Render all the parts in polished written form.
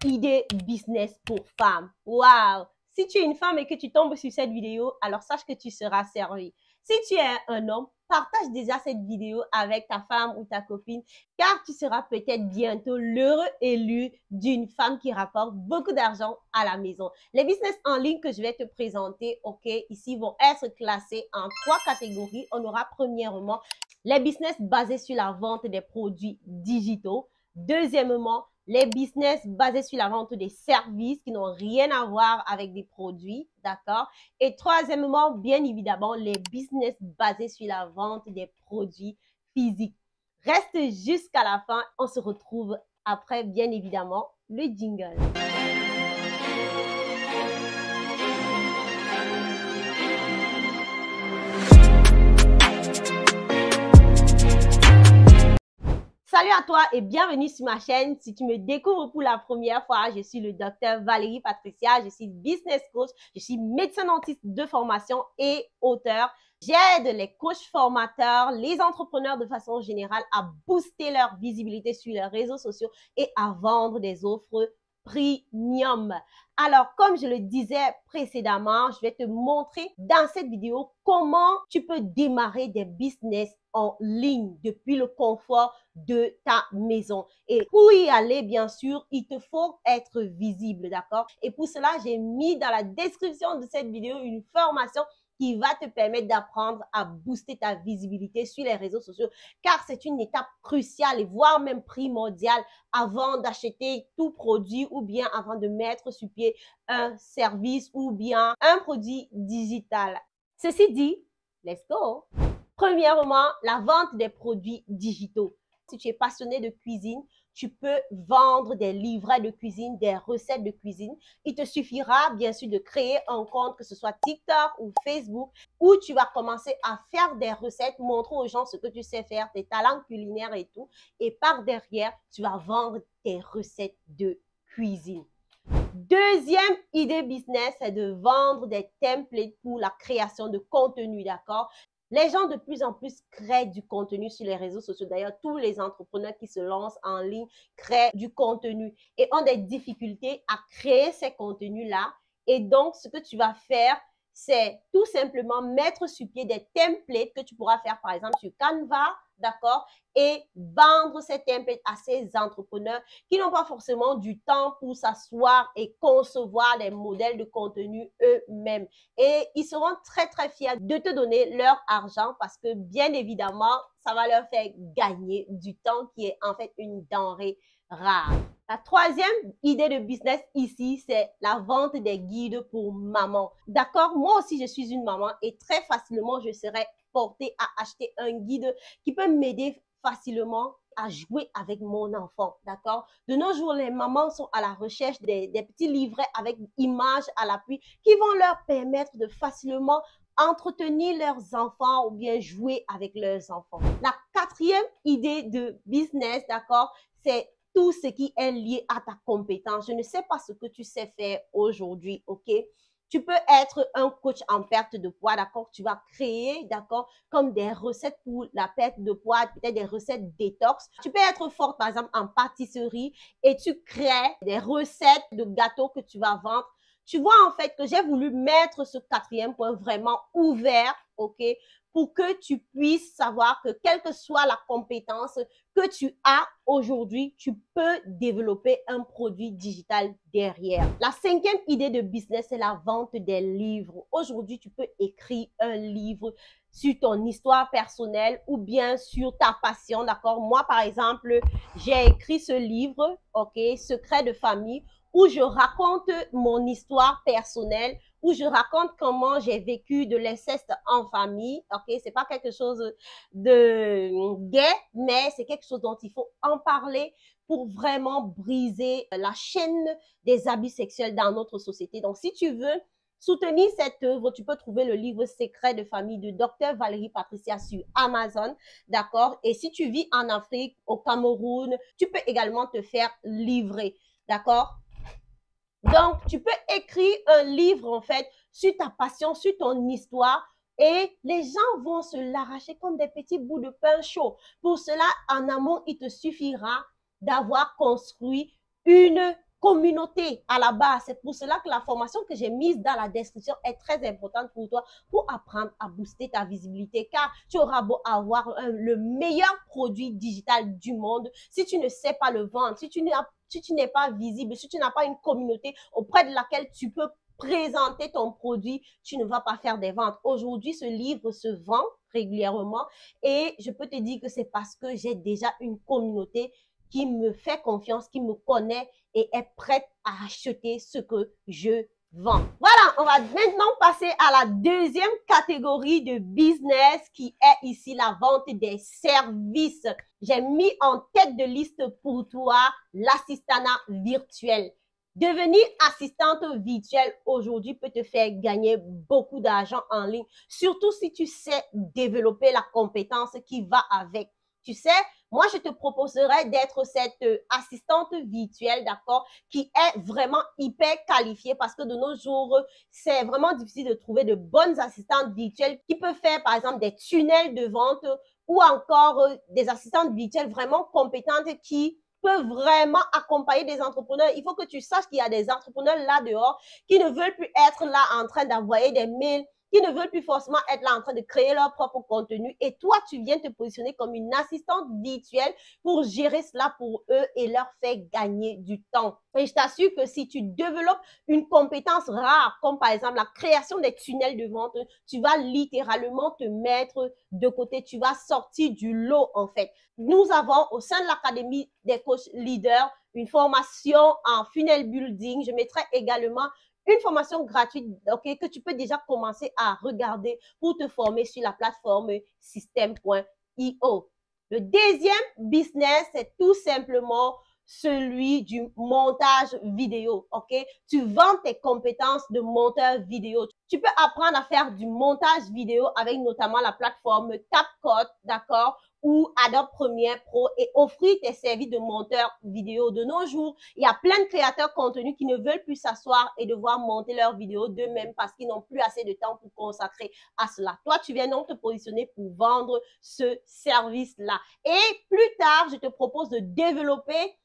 idées business pour femmes. Waouh! Si tu es une femme et que tu tombes sur cette vidéo, alors sache que tu seras servi. Si tu es un homme, partage déjà cette vidéo avec ta femme ou ta copine, car tu seras peut-être bientôt l'heureux élu d'une femme qui rapporte beaucoup d'argent à la maison. Les business en ligne que je vais te présenter, ici vont être classés en 3 catégories. On aura premièrement les business basés sur la vente des produits digitaux. Deuxièmement, les business basés sur la vente des services qui n'ont rien à voir avec des produits, d'accord? Et troisièmement, bien évidemment, les business basés sur la vente des produits physiques. Reste jusqu'à la fin, on se retrouve après, bien évidemment, le jingle. Salut à toi et bienvenue sur ma chaîne. Si tu me découvres pour la première fois, je suis le docteur Valérie Patricia, je suis business coach, je suis médecin dentiste de formation et auteur. J'aide les coachs formateurs, les entrepreneurs de façon générale à booster leur visibilité sur les réseaux sociaux et à vendre des offres premium. Alors, comme je le disais précédemment, je vais te montrer dans cette vidéo comment tu peux démarrer des business en ligne depuis le confort de ta maison. Et pour y aller, bien sûr, il te faut être visible, d'accord? Et pour cela, j'ai mis dans la description de cette vidéo une formation qui va te permettre d'apprendre à booster ta visibilité sur les réseaux sociaux, car c'est une étape cruciale et voire même primordiale avant d'acheter tout produit ou bien avant de mettre sur pied un service ou bien un produit digital. Ceci dit, let's go! Premièrement, la vente des produits digitaux. Si tu es passionné de cuisine, tu peux vendre des livrets de cuisine, des recettes de cuisine. Il te suffira bien sûr de créer un compte, que ce soit TikTok ou Facebook, où tu vas commencer à faire des recettes, montrer aux gens ce que tu sais faire, tes talents culinaires et tout. Et par derrière, tu vas vendre tes recettes de cuisine. Deuxième idée business, c'est de vendre des templates pour la création de contenu, d'accord? Les gens de plus en plus créent du contenu sur les réseaux sociaux. D'ailleurs, tous les entrepreneurs qui se lancent en ligne créent du contenu et ont des difficultés à créer ces contenus-là. Et donc, ce que tu vas faire, c'est tout simplement mettre sur pied des templates que tu pourras faire, par exemple, sur Canva, d'accord? Et vendre ces templates à ces entrepreneurs qui n'ont pas forcément du temps pour s'asseoir et concevoir des modèles de contenu eux-mêmes. Et ils seront très, très fiers de te donner leur argent parce que, bien évidemment, ça va leur faire gagner du temps qui est en fait une denrée rare. La troisième idée de business ici, c'est la vente des guides pour maman. D'accord? Moi aussi, je suis une maman et très facilement, je serais portée à acheter un guide qui peut m'aider facilement à jouer avec mon enfant, d'accord? De nos jours, les mamans sont à la recherche des petits livrets avec images à l'appui qui vont leur permettre de facilement entretenir leurs enfants ou bien jouer avec leurs enfants. La quatrième idée de business, d'accord, c'est tout ce qui est lié à ta compétence. Je ne sais pas ce que tu sais faire aujourd'hui, ok? Tu peux être un coach en perte de poids, d'accord? Tu vas créer, d'accord, comme des recettes pour la perte de poids, peut-être des recettes détox. Tu peux être forte, par exemple, en pâtisserie et tu crées des recettes de gâteaux que tu vas vendre. Tu vois, en fait, que j'ai voulu mettre ce quatrième point vraiment ouvert, ok, pour que tu puisses savoir que quelle que soit la compétence que tu as aujourd'hui, tu peux développer un produit digital derrière. La cinquième idée de business, c'est la vente des livres. Aujourd'hui, tu peux écrire un livre sur ton histoire personnelle ou bien sur ta passion, d'accord? Moi, par exemple, j'ai écrit ce livre, ok, Secret de famille, où je raconte mon histoire personnelle, où je raconte comment j'ai vécu de l'inceste en famille, ok? C'est pas quelque chose de gai, mais c'est quelque chose dont il faut en parler pour vraiment briser la chaîne des abus sexuels dans notre société. Donc, si tu veux soutenir cette œuvre, tu peux trouver le livre Secret de famille de Dr. Valérie Patricia sur Amazon, d'accord? Et si tu vis en Afrique, au Cameroun, tu peux également te faire livrer, d'accord? Donc, tu peux écrire un livre, en fait, sur ta passion, sur ton histoire, et les gens vont se l'arracher comme des petits bouts de pain chaud. Pour cela, en amont, il te suffira d'avoir construit une communauté à la base. C'est pour cela que la formation que j'ai mise dans la description est très importante pour toi, pour apprendre à booster ta visibilité, car tu auras beau avoir le meilleur produit digital du monde. Si tu ne sais pas le vendre, si tu n'es pas visible, si tu n'as pas une communauté auprès de laquelle tu peux présenter ton produit, tu ne vas pas faire des ventes. Aujourd'hui, ce livre se vend régulièrement et je peux te dire que c'est parce que j'ai déjà une communauté qui me fait confiance, qui me connaît et est prête à acheter ce que je vends. Voilà, on va maintenant passer à la deuxième catégorie de business qui est ici la vente des services. J'ai mis en tête de liste pour toi l'assistanat virtuel. Devenir assistante virtuelle aujourd'hui peut te faire gagner beaucoup d'argent en ligne, surtout si tu sais développer la compétence qui va avec. Tu sais, moi, je te proposerais d'être cette assistante virtuelle, d'accord, qui est vraiment hyper qualifiée parce que de nos jours, c'est vraiment difficile de trouver de bonnes assistantes virtuelles qui peuvent faire, par exemple, des tunnels de vente ou encore des assistantes virtuelles vraiment compétentes qui peut vraiment accompagner des entrepreneurs. Il faut que tu saches qu'il y a des entrepreneurs là dehors qui ne veulent plus être là en train d'envoyer des mails, qui ne veulent plus forcément être là en train de créer leur propre contenu. Et toi, tu viens te positionner comme une assistante virtuelle pour gérer cela pour eux et leur faire gagner du temps. Et je t'assure que si tu développes une compétence rare, comme par exemple la création des tunnels de vente, tu vas littéralement te mettre de côté. Tu vas sortir du lot, en fait. Nous avons au sein de l'Académie des coachs leaders une formation en funnel building. Je mettrai également une formation gratuite, okay, que tu peux déjà commencer à regarder pour te former sur la plateforme système.io. Le deuxième business, c'est tout simplement celui du montage vidéo, ok? Tu vends tes compétences de monteur vidéo. Tu peux apprendre à faire du montage vidéo avec notamment la plateforme CapCut, d'accord? Ou Adobe Premiere Pro et offrir tes services de monteur vidéo. De nos jours, il y a plein de créateurs contenu qui ne veulent plus s'asseoir et devoir monter leurs vidéos d'eux-mêmes parce qu'ils n'ont plus assez de temps pour consacrer à cela. Toi, tu viens donc te positionner pour vendre ce service-là. Et plus tard, je te propose de développer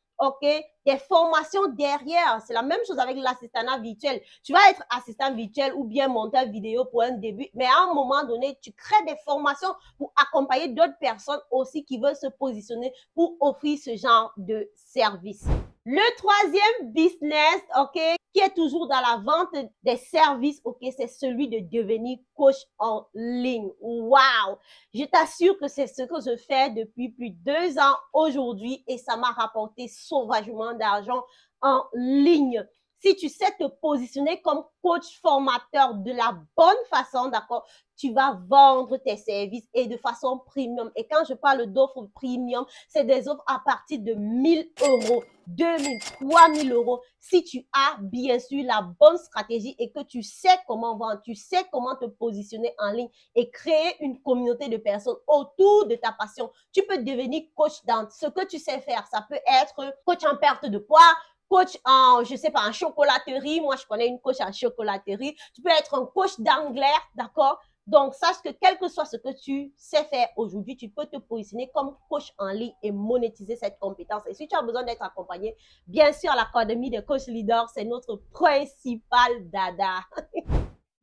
des formations derrière. C'est la même chose avec l'assistanat virtuel. Tu vas être assistant virtuel ou bien monteur vidéo pour un début, mais à un moment donné, tu crées des formations pour accompagner d'autres personnes aussi qui veulent se positionner pour offrir ce genre de service. Le troisième business, qui est toujours dans la vente des services, c'est celui de devenir coach en ligne. Wow! Je t'assure que c'est ce que je fais depuis plus de 2 ans aujourd'hui et ça m'a rapporté sauvagement d'argent en ligne. Si tu sais te positionner comme coach formateur de la bonne façon, d'accord, tu vas vendre tes services et de façon premium. Et quand je parle d'offres premium, c'est des offres à partir de 1 000 euros, 2 000, 3 000 euros. Si tu as bien sûr la bonne stratégie et que tu sais comment vendre, tu sais comment te positionner en ligne et créer une communauté de personnes autour de ta passion, tu peux devenir coach dans ce que tu sais faire. Ça peut être coach en perte de poids, coach en, je sais pas, en chocolaterie. Moi, je connais une coach en chocolaterie. Tu peux être un coach d'anglais, d'accord? Donc, sache que quel que soit ce que tu sais faire aujourd'hui, tu peux te positionner comme coach en ligne et monétiser cette compétence. Et si tu as besoin d'être accompagné, bien sûr, l'Académie des coachs leaders, c'est notre principal dada.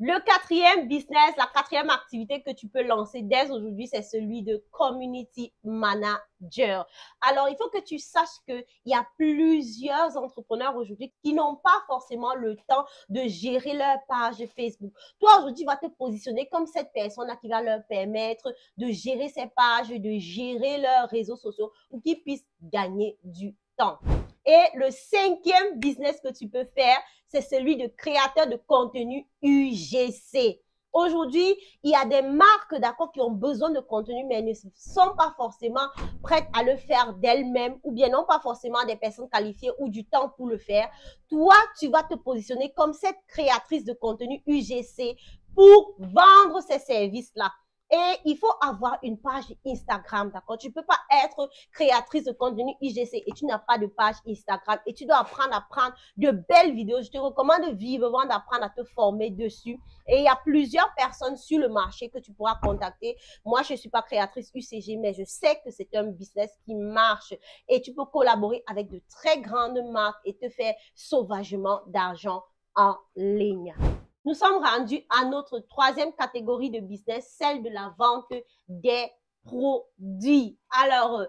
Le quatrième business, la quatrième activité que tu peux lancer dès aujourd'hui, c'est celui de community manager. Alors, il faut que tu saches qu'il y a plusieurs entrepreneurs aujourd'hui qui n'ont pas forcément le temps de gérer leur page Facebook. Toi, aujourd'hui, tu vas te positionner comme cette personne-là qui va leur permettre de gérer ces pages, de gérer leurs réseaux sociaux pour qu'ils puissent gagner du temps. Et le cinquième business que tu peux faire, c'est celui de créateur de contenu UGC. Aujourd'hui, il y a des marques, d'accord, qui ont besoin de contenu, mais ne sont pas forcément prêtes à le faire d'elles-mêmes ou bien n'ont pas forcément des personnes qualifiées ou du temps pour le faire. Toi, tu vas te positionner comme cette créatrice de contenu UGC pour vendre ces services-là. Et il faut avoir une page Instagram, d'accord? Tu peux pas être créatrice de contenu IGC et tu n'as pas de page Instagram et tu dois apprendre à prendre de belles vidéos. Je te recommande vivement d'apprendre à te former dessus. Et il y a plusieurs personnes sur le marché que tu pourras contacter. Moi, je ne suis pas créatrice UCG, mais je sais que c'est un business qui marche et tu peux collaborer avec de très grandes marques et te faire sauvagement d'argent en ligne. Nous sommes rendus à notre troisième catégorie de business, celle de la vente des produits. Alors,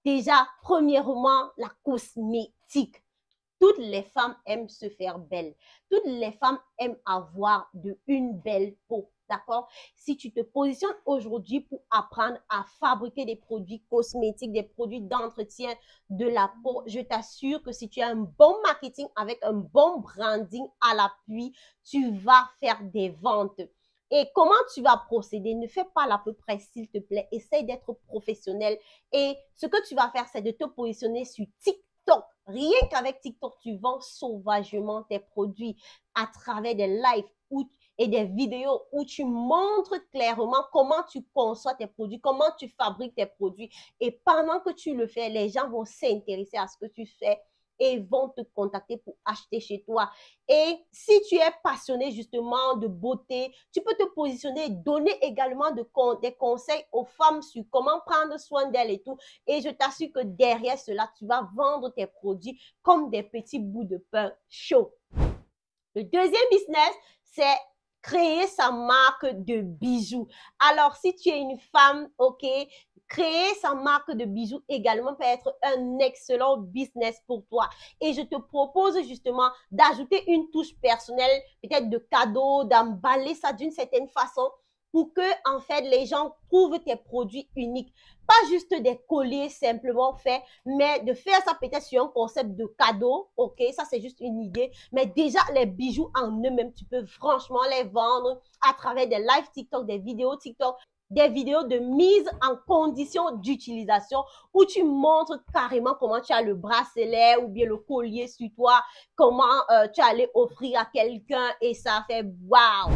déjà, premièrement, la cosmétique. Toutes les femmes aiment se faire belle. Toutes les femmes aiment avoir une belle peau. D'accord? Si tu te positionnes aujourd'hui pour apprendre à fabriquer des produits cosmétiques, des produits d'entretien de la peau, je t'assure que si tu as un bon marketing avec un bon branding à l'appui, tu vas faire des ventes. Et comment tu vas procéder? Ne fais pas l'à peu près, s'il te plaît. Essaye d'être professionnel. Et ce que tu vas faire, c'est de te positionner sur TikTok. Rien qu'avec TikTok, tu vends sauvagement tes produits à travers des lives et des vidéos où tu montres clairement comment tu conçois tes produits, comment tu fabriques tes produits. Et pendant que tu le fais, les gens vont s'intéresser à ce que tu fais et vont te contacter pour acheter chez toi. Et si tu es passionné justement de beauté, tu peux te positionner et donner également des conseils aux femmes sur comment prendre soin d'elles et tout. Et je t'assure que derrière cela, tu vas vendre tes produits comme des petits bouts de pain chaud. Le deuxième business, c'est créer sa marque de bijoux. Alors, si tu es une femme, ok, créer sa marque de bijoux également peut être un excellent business pour toi. Et je te propose justement d'ajouter une touche personnelle, peut-être de cadeau, d'emballer ça d'une certaine façon pour que, en fait, les gens trouvent tes produits uniques. Pas juste des colliers simplement faits, mais de faire ça peut-être sur un concept de cadeau. Ok, ça c'est juste une idée. Mais déjà, les bijoux en eux-mêmes, tu peux franchement les vendre à travers des live TikTok, des vidéos TikTok, des vidéos de mise en condition d'utilisation où tu montres carrément comment tu as le bracelet ou bien le collier sur toi, comment tu allais offrir à quelqu'un et ça fait waouh!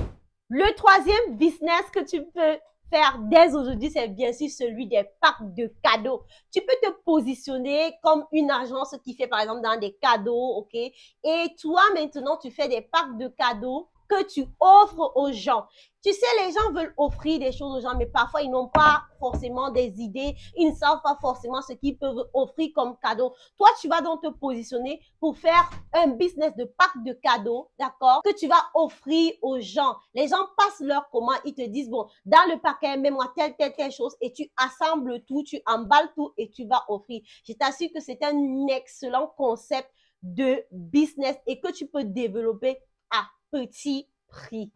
Le troisième business que tu peux faire dès aujourd'hui, c'est bien sûr celui des packs de cadeaux. Tu peux te positionner comme une agence qui fait par exemple dans des cadeaux, ok? Et toi maintenant, tu fais des packs de cadeaux que tu offres aux gens. Tu sais, les gens veulent offrir des choses aux gens, mais parfois, ils n'ont pas forcément des idées. Ils ne savent pas forcément ce qu'ils peuvent offrir comme cadeau. Toi, tu vas donc te positionner pour faire un business de pack de cadeaux, d'accord, que tu vas offrir aux gens. Les gens passent leur commande, ils te disent, bon, dans le paquet, mets-moi telle chose et tu assembles tout, tu emballes tout et tu vas offrir. Je t'assure que c'est un excellent concept de business et que tu peux développer à petit prix.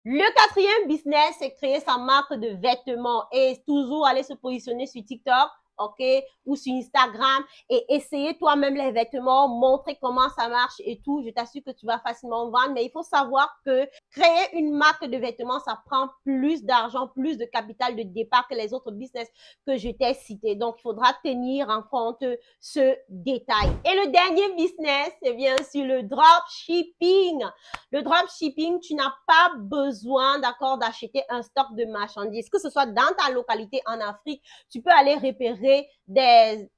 Le quatrième business, c'est créer sa marque de vêtements et toujours aller se positionner sur TikTok, ok, ou sur Instagram et essayer toi-même les vêtements, montrer comment ça marche et tout. Je t'assure que tu vas facilement vendre, mais il faut savoir que créer une marque de vêtements, ça prend plus d'argent, plus de capital de départ que les autres business que je t'ai cités. Donc, il faudra tenir en compte ce détail. Et le dernier business, c'est bien sûr le dropshipping. Le dropshipping, tu n'as pas besoin, d'accord, d'acheter un stock de marchandises. Que ce soit dans ta localité en Afrique, tu peux aller repérer des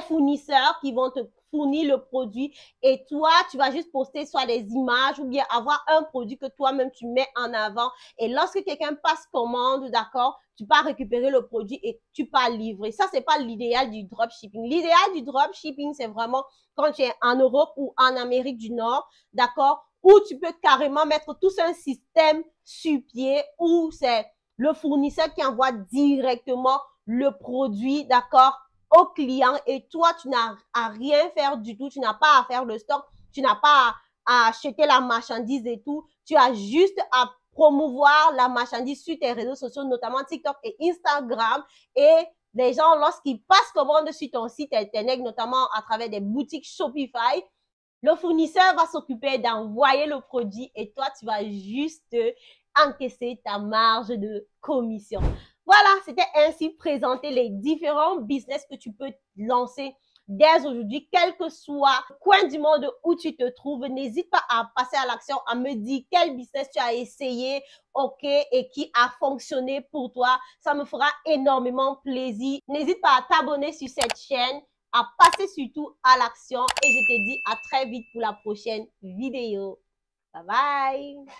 fournisseurs qui vont te fournir le produit et toi, tu vas juste poster soit des images ou bien avoir un produit que toi-même tu mets en avant et lorsque quelqu'un passe commande, d'accord, tu vas récupérer le produit et tu vas livrer. Ça, c'est pas l'idéal du dropshipping. L'idéal du dropshipping, c'est vraiment quand tu es en Europe ou en Amérique du Nord, d'accord, où tu peux carrément mettre tout un système sur pied où c'est le fournisseur qui envoie directement le produit, d'accord, au client et toi, tu n'as à rien faire du tout, tu n'as pas à faire le stock, tu n'as pas à acheter la marchandise et tout, tu as juste à promouvoir la marchandise sur tes réseaux sociaux, notamment TikTok et Instagram et les gens, lorsqu'ils passent commande sur ton site internet, notamment à travers des boutiques Shopify, le fournisseur va s'occuper d'envoyer le produit et toi, tu vas juste encaisser ta marge de commission. Voilà, c'était ainsi présenter les différents business que tu peux lancer dès aujourd'hui, quel que soit le coin du monde où tu te trouves. N'hésite pas à passer à l'action, à me dire quel business tu as essayé, ok, et qui a fonctionné pour toi. Ça me fera énormément plaisir. N'hésite pas à t'abonner sur cette chaîne, à passer surtout à l'action et je te dis à très vite pour la prochaine vidéo. Bye bye!